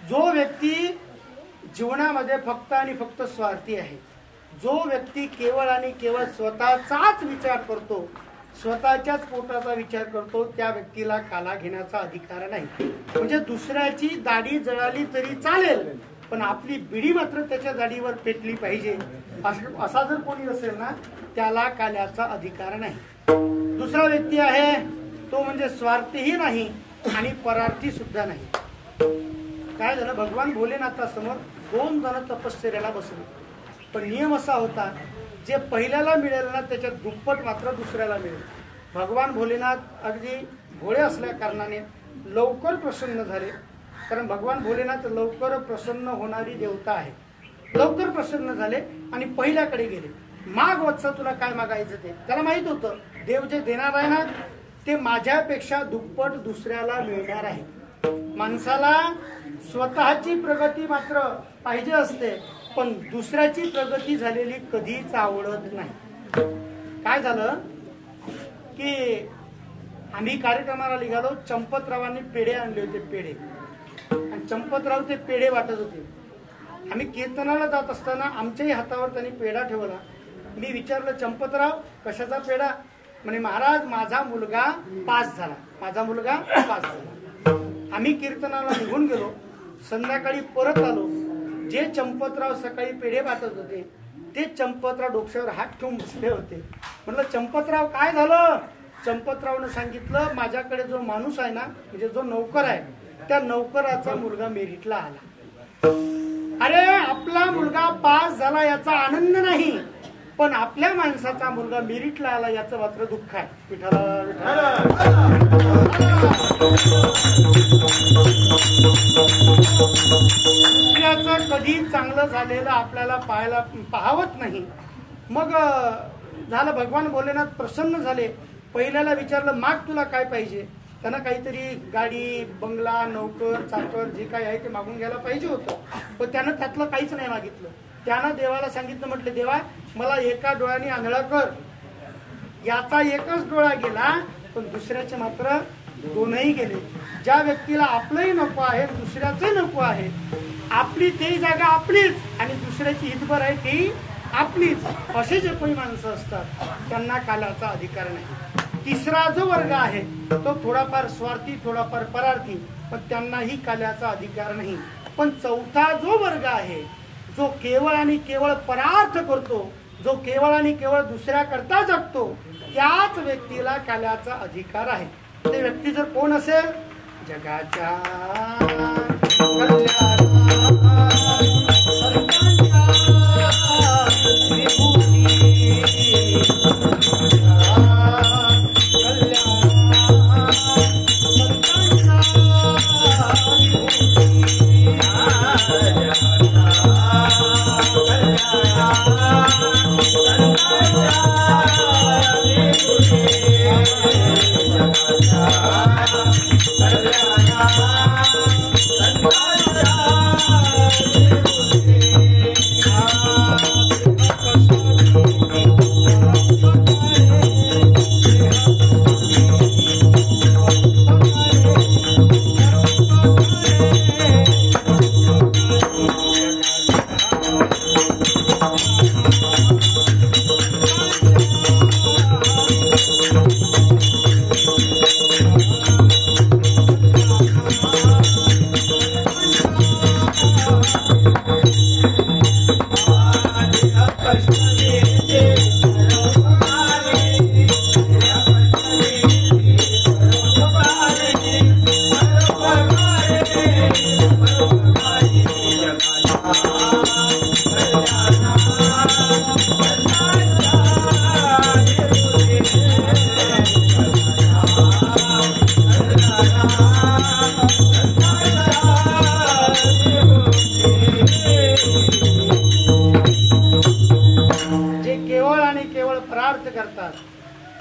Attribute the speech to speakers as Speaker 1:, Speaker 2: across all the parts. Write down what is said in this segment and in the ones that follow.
Speaker 1: जो व्यक्ती जीवनामध्ये फक्त आणि फक्त स्वार्थी आहे, जो व्यक्ती केवळ आणि केवळ स्वतःचाच विचार करतो, स्वतःच्याच पोटाचा विचार करतो, त्या व्यक्तीला काला घेण्याचा अधिकार नाही. म्हणजे दुसऱ्याची दाढी जळाली तरी चालेल, पण आपली बिडी मात्र त्याच्या दाढीवर पेटली पाहिजे, असा जर कोणी असेल ना, त्याला काल्याचा अधिकार नाही. दुसरा व्यक्ती आहे तो म्हणजे स्वार्थीही नाही आणि परार्थी सुद्धा नाही. काय झालं, भगवान भोलेनाथासमोर 2 जण तपश्चर्याला बसले, पण नियम असा होता, जे पहिल्याला मिळेल ना त्याच्यात दुप्पट मात्र दुसऱ्याला मिळेल. भगवान भोलेनाथ अगदी भोळे असल्या कारणाने लवकर प्रसन्न झाले, कारण भगवान भोलेनाथ लवकर प्रसन्न होणारी देवता आहे. लवकर प्रसन्न झाले आणि पहिल्याकडे गेले. माग वत्स, तुला काय मागायचं ते. त्याला माहित होतं देव जे देणार आहे ना ते माझ्यापेक्षा दुप्पट दुसऱ्याला मिळणार आहे. माणसाला स्वतःची प्रगती मात्र पाहिजे असते, पण दुसऱ्याची प्रगती झालेली कधीच आवडत नाही. काय झालं की आम्ही कार्यक्रमाला निघालो, चंपतरावांनी पेढे आणले होते, पेढे, आणि चंपतराव ते पेढे वाटत होते. आम्ही कीर्तनाला जात असताना आमच्याही हातावर त्यांनी पेढा ठेवला. मी विचारलं, चंपतराव कशाचा पेढा? म्हणे महाराज माझा मुलगा पास झाला, माझा मुलगा पास झाला. आम्ही कीर्तनाला निघून गेलो. संध्याकाळी परत आलो. जे चंपतराव सकाळी पेढे वाटत होते ते चंपतराव डोक्यावर हात ठेवून बसले होते. म्हटलं, चंपतराव काय झालं? चंपतरावनं सांगितलं, माझ्याकडे जो माणूस आहे ना, म्हणजे जो नौकर आहे, त्या नौकराचा मुलगा मेरिटला आला. अरे, आपला मुलगा पास झाला याचा आनंद नाही, पण आपल्या माणसाचा मुलगा मेरिटला आला याचं मात्र दुःख आहे. विठ्ठला दुसऱ्याचं कधी चांगलं झालेलं आपल्याला पाहावत नाही. मग झालं, भगवान भोलेनाथ प्रसन्न झाले. पहिल्याला विचारलं, माग तुला काय पाहिजे? त्यांना काहीतरी गाडी, बंगला, नोकर, चाकर जे काही आहे ते मागून घ्यायला पाहिजे होतं, पण त्यानं त्यातलं काहीच नाही मागितलं. त्यानं देवाला सांगितलं, म्हटलं देवा मला एका डोळ्याने आंधळा कर. याचा एकच डोळा गेला, पण दुसऱ्याचे मात्र 2ही गेले. ज्या व्यक्तीला आपलंही नको आहे, दुसऱ्याचंही नको आहे, आपली ती जागा आपलीच आणि दुसऱ्याची हितभर आहे ती आपलीच, असे जे काही माणसं असतात त्यांना कालाचा अधिकार नाही. तिसरा जो वर्ग आहे तो थोडाफार स्वार्थी, थोडाफार परार्थी, पण त्यांनाही काल्याचा अधिकार नाही. पण चौथा जो वर्ग आहे, जो केवळ आणि केवळ परार्थ करतो, जो केवळ आणि केवळ दुसऱ्याकरता जगतो, त्याच व्यक्तीला काल्याचा अधिकार आहे. ते व्यक्ती जर कोण असेल, जगाच्या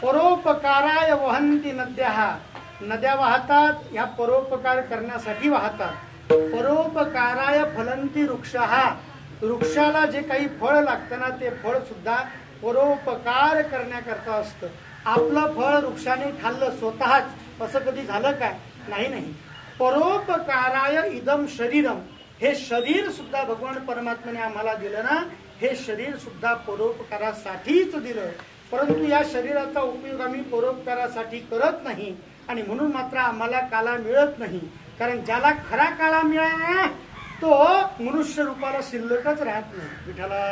Speaker 1: परोपकाराय वहंती नद्याः, नद्या वाहतात, ह्या परोपकार करण्यासाठी वाहतात. परोपकाराय फलंती वृक्षाः, वृक्षाला जे काही फळ लागतं ना ते फळ सुद्धा परोपकार करण्याकरता असतं. आपलं फळ वृक्षाने खाल्लं स्वतःच असं कधी झालं काय? नाही. परोपकाराय इदम शरीरम, हे शरीर सुद्धा भगवान परमात्म्याने आम्हाला दिलं ना, हे शरीर सुद्धा परोपकारासाठीच दिलं, परंतु या शरीराचा उपयोग आम्ही परोपकारासाठी करत नाही आणि म्हणून मात्र आम्हाला काला मिळत नाही. कारण ज्याला खरा काळा मिळाला तो मनुष्य रूपाला शिल्लकच राहत नाही. विठ्ठला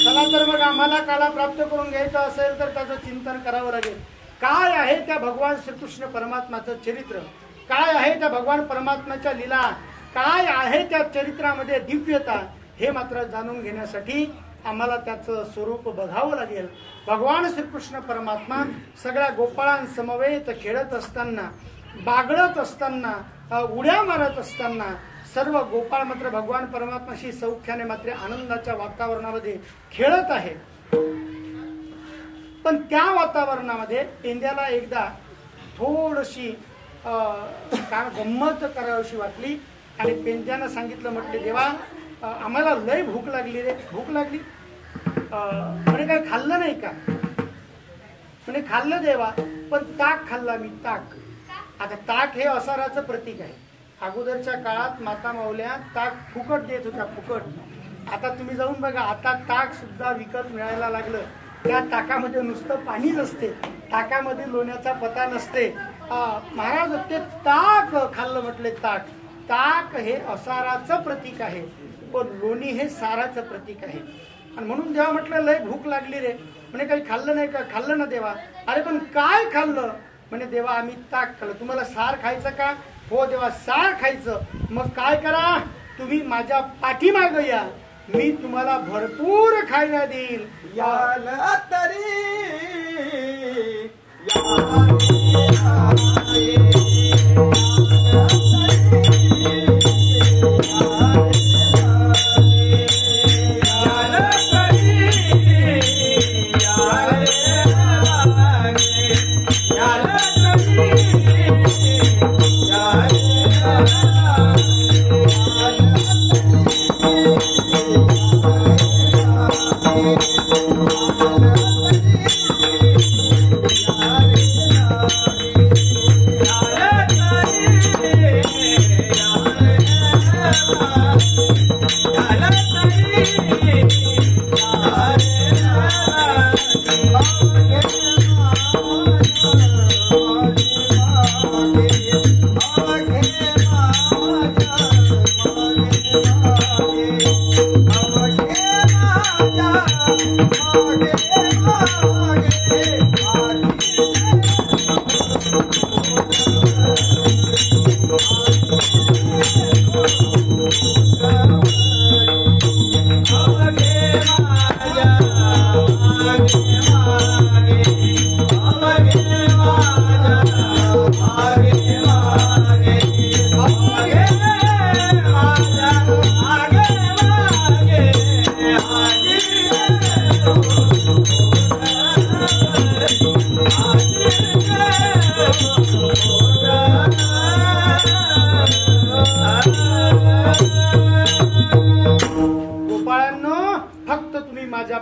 Speaker 1: चला तर मग आम्हाला काला प्राप्त करून घ्यायचा असेल तर त्याचं चिंतन करावं लागेल. काय आहे त्या भगवान श्रीकृष्ण परमात्माचं चरित्र, काय आहे त्या भगवान परमात्म्याच्या लीला, काय आहे त्या चरित्रामध्ये दिव्यता, हे मात्र जाणून घेण्यासाठी आम्हाला त्याचं स्वरूप बघावं लागेल. भगवान श्रीकृष्ण परमात्मा सगळ्या गोपाळांसमवेत खेळत असताना, बागडत असताना, उड्या मारत असताना सर्व गोपाळ मात्र भगवान परमात्माशी सौख्याने मात्र आनंदाच्या वातावरणामध्ये खेळत आहे. पण त्या वातावरणामध्ये पेंद्याला एकदा थोडीशी काय गंमत करावीशी वाटली आणि पेंद्यानं सांगितलं, म्हटले देवा आम्हाला लय भूक लागली रे. भूक लागली म्हणे काय खाल्लं नाही का? म्हणे खाल्लं देवा, पण ताक खाल्ला मी, ताक. आता ताक हे असाराचं प्रतीक आहे. अगोदरच्या काळात माता माऊल्या ताक फुकट देत होत्या, फुकट. आता तुम्ही जाऊन बघा, आता ताक सुद्धा विकत मिळायला लागलं. त्या ताकामध्ये नुसतं पाणी नसते, ताकामध्ये लोण्याचा पता नसते. महाराज ते ताक खाल्लं म्हटले, ताक. ताक हे असाराचं प्रतीक आहे, पण लोणी हे साराचं प्रतीक आहे. आणि म्हणून देवा म्हटलं लय भूक लागली रे. म्हणे काही खाल्लं नाही का? खाल्लं ना देवा. अरे पण काय खाल्लं? म्हणे देवा आम्ही ताक खाल्लं. तुम्हाला सार खायचं का? हो देवा सार खायचं. मग काय करा, तुम्ही माझ्या पाठीमाग या, मी तुम्हाला भरपूर खायला देईल.
Speaker 2: याला तरी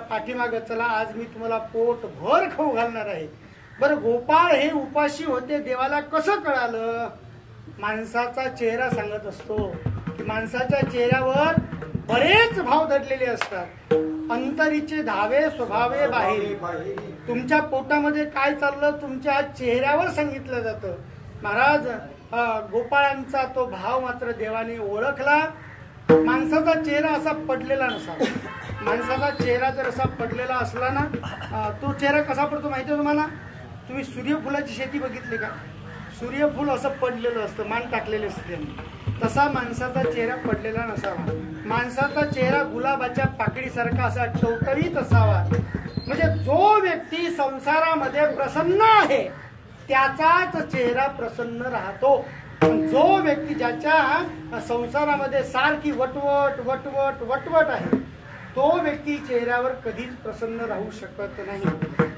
Speaker 1: पाठीमागे चला, आज मी तुम्हाला पोट भर खाऊ घालणार आहे. बरं गोपाळ हे उपाशी होते, देवाला कसं कळालं? माणसाचा चेहरा सांगत असतो की माणसाच्या चेहऱ्यावर बरेच भाव दडलेले असतात. अंतरीचे धावे स्वभावे बाहेर. तुमच्या पोटामध्ये काय चाललं तुमच्या चेहऱ्यावर सांगितलं जातं. महाराज गोपाळांचा तो भाव मात्र देवाने ओळखला. माणसाचा चेहरा असा पडलेला नसावा. माणसाचा चेहरा जर असा पडलेला असला ना, तो चेहरा कसा पडतो माहिती आहे तुम्हाला? तुम्ही सूर्यफुलाची शेती बघितली का? सूर्यफूल असं पडलेलं असतं, मान टाकलेले असते. तसा माणसाचा चेहरा पडलेला नसावा. माणसाचा चेहरा गुलाबाच्या पाकळीसारखा असा टवटवीत असावा. म्हणजे जो व्यक्ती संसारामध्ये प्रसन्न आहे त्याचाच चेहरा प्रसन्न राहतो. जो व्यक्ती ज्याच्या संसारामध्ये सारखी वटवट वटवट वटवट आहे तो व्यक्ती चेहऱ्यावर कधीच प्रसन्न राहू शकत नाही.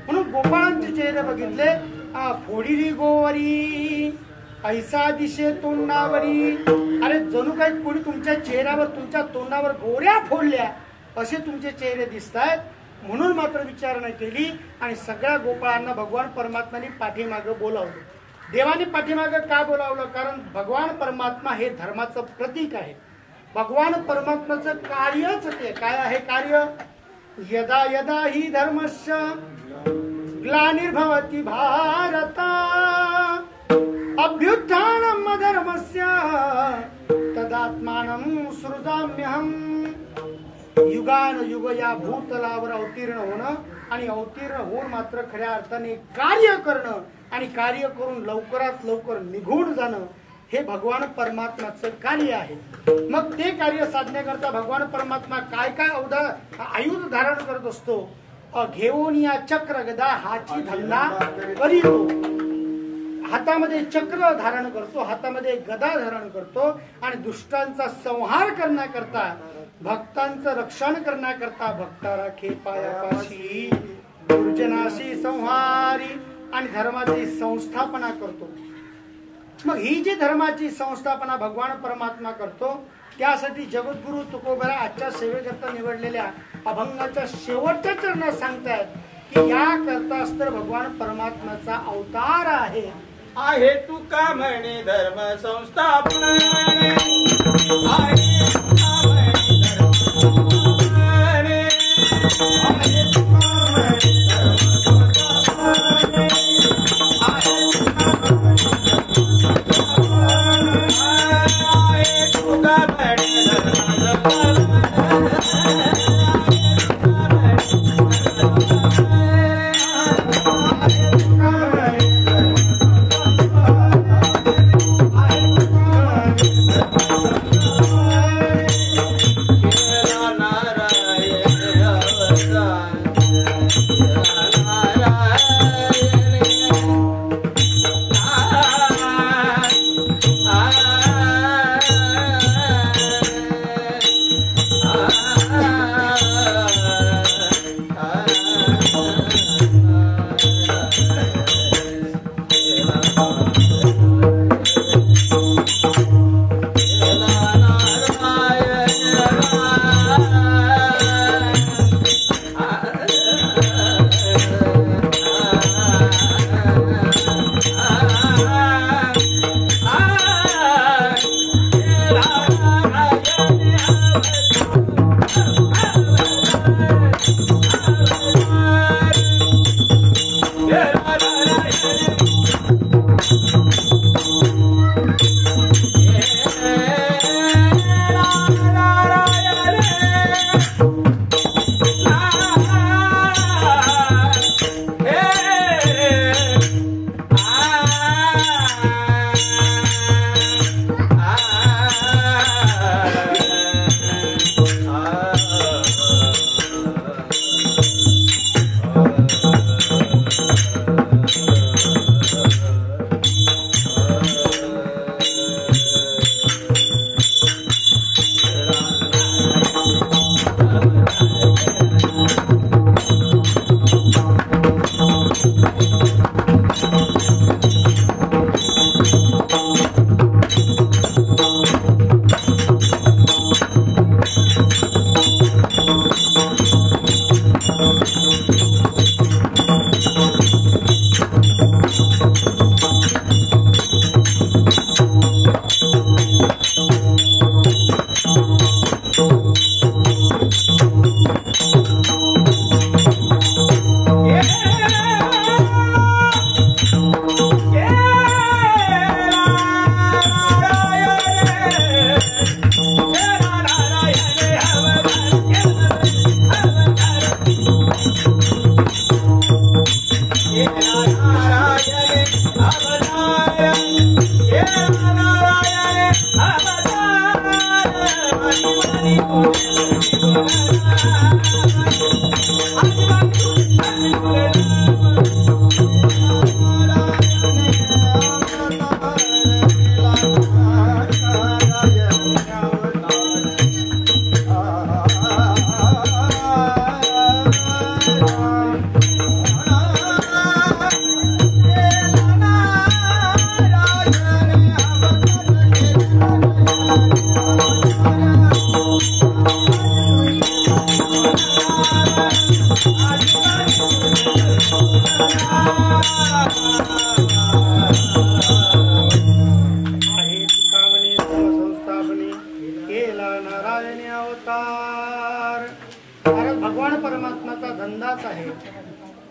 Speaker 1: म्हणून गोपाळांचे चेहरे बघितले, फोडीली गोवरी ऐसा दिशे तोंडावरी. अरे जणू काही कोणी तुमच्या चेहऱ्यावर, तुमच्या तोंडावर गोऱ्या फोडल्या असे तुमचे चेहरे दिसत आहेत. म्हणून मात्र विचारणा केली आणि सगळ्या गोपाळांना भगवान परमात्म्याने पाठीमागं बोलावलं. देवाने पाठीमागं का बोलावलं? कारण भगवान परमात्मा हे धर्माचं प्रतीक आहे. भगवान परमात्म्याचं कार्यच ते काय आहे? कार्य यदा यदा ही धर्मस्य ग्लानिर्भवति भारत अभ्युत्थानम् अधर्मस्य तदात्मानं सृजाम्यहम्. युगान युग या भूतलावर अवतीर्ण होणं आणि अवतीर्ण होऊन मात्र खऱ्या अर्थाने कार्य करणं आणि कार्य करून लवकरात लवकर निघून जाणं हे भगवान परमात्म्याचं कार्य आहे. मग ते कार्य साधण्याकरता भगवान परमात्मा काय काय आयुध धारण करत असतो? घेऊन या चक्र गदा हाची धंदा करीतो. हातामध्ये चक्र धारण करतो, हातामध्ये गदा धारण करतो आणि दुष्टांचा संहार करण्याकरता, भक्तांचं रक्षण करण्याकरता भक्ता राखे पायापाशी, दुर्जनाशी संहारी आणि धर्माची संस्थापना करतो. मग ही जी धर्माची संस्थापना भगवान परमात्मा करतो त्यासाठी जगद्गुरु तुकोबरा आजच्या सेवेकरता निवडलेल्या अभंगाच्या शेवटच्या चरणात सांगतायत की या करताच तर भगवान परमात्म्याचा अवतार आहे.
Speaker 2: आहे तुका म्हणे धर्म संस्थापन आहे तुका म्हणे धर्म संस्थापन आहे तुका म्हणे धर्म संस्थापन आहे तुका म्हणे धर्म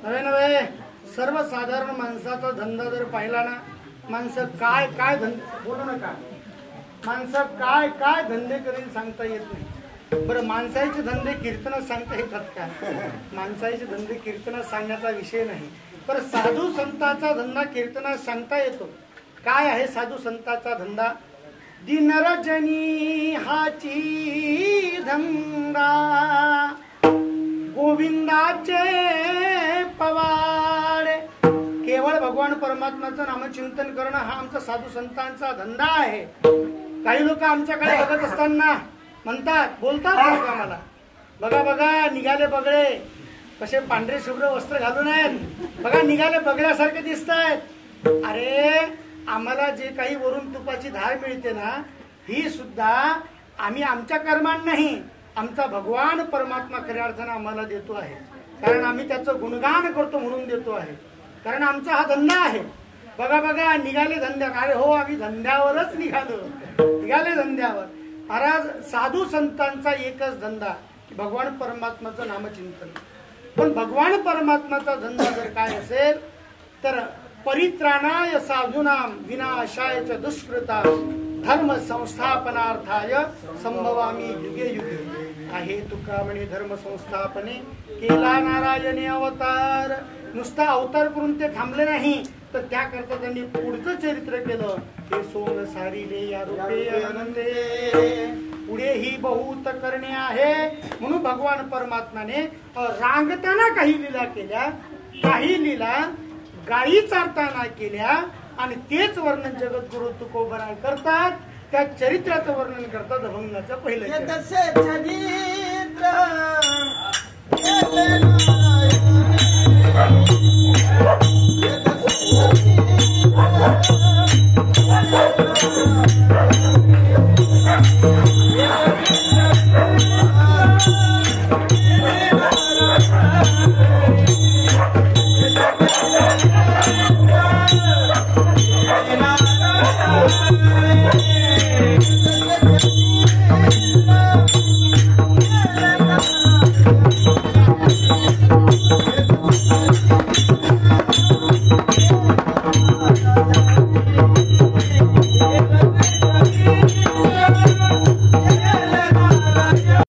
Speaker 1: नव्हे सर्वसाधारण माणसाचा धंदा जर पाहिला ना, माणसं काय काय धंदे बोलू नका, माणसं काय काय धंदे करील सांगता येत नाही. बरं, माणसाचे धंदे कीर्तनात सांगता येतात का? माणसाचे धंदे कीर्तनात सांगण्याचा विषय नाही. पण साधू संतांचा धंदा कीर्तनात सांगता येतो. काय आहे साधू संतांचा धंदा? दिनरजनी हाची धंदा, गोविंदाचे पवाडे. केवळ भगवान परमात्म्याचं नामचिंतन करणं हा आमचा साधू संतांचा धंदा आहे. काही लोक आमच्याकडे बघत असताना म्हणतात, बोलतात आम्हाला, बघा बघा निघाले बगळे, कसे पांढरे शुभ्र वस्त्र घालून आहेत, बघा निघाले बगड्यासारखे दिसत आहेत. अरे आम्हाला जे काही वरून तुपाची धार मिळते ना, ही सुद्धा आम्ही आमच्या कर्मात नाही, आमचा भगवान परमात्मा खऱ्या अर्थानं आम्हाला देतो आहे. कारण आम्ही त्याचं गुणगान करतो म्हणून देतो आहे. कारण आमचा हा धंदा आहे. बघा बघा निघाले धंद्या. अरे हो, आम्ही धंद्यावरच निघाले धंद्यावर. महाराज, साधू संतांचा एकच धंदा भगवान परमात्माचं नामचिंतन. पण भगवान परमात्माचा धंदा जर काय असेल तर परित्राणाय साधूनाम विनाशाय च दुष्कृता धर्म संस्थापनार्थाय संभवामी युगे युगे. आहे तुका म्हणे धर्म संस्थापने केला नारायणे अवतार. नुसता अवतार करून ते थांबले नाही, तर त्याकरता त्यांनी पुढचं चरित्र केलं. हे सोंग सारिले या रूपे अनंते, पुढे ही बहुत करणे आहे. म्हणून भगवान परमात्माने रांगताना काही लीला केल्या, काही लीला गायी चारताना केल्या, आणि तेच वर्णन जगद्गुरु तुकोबराय करतात. त्या चरित्राचं वर्णन करतात अभंगाचं पहिलं
Speaker 2: चरित्र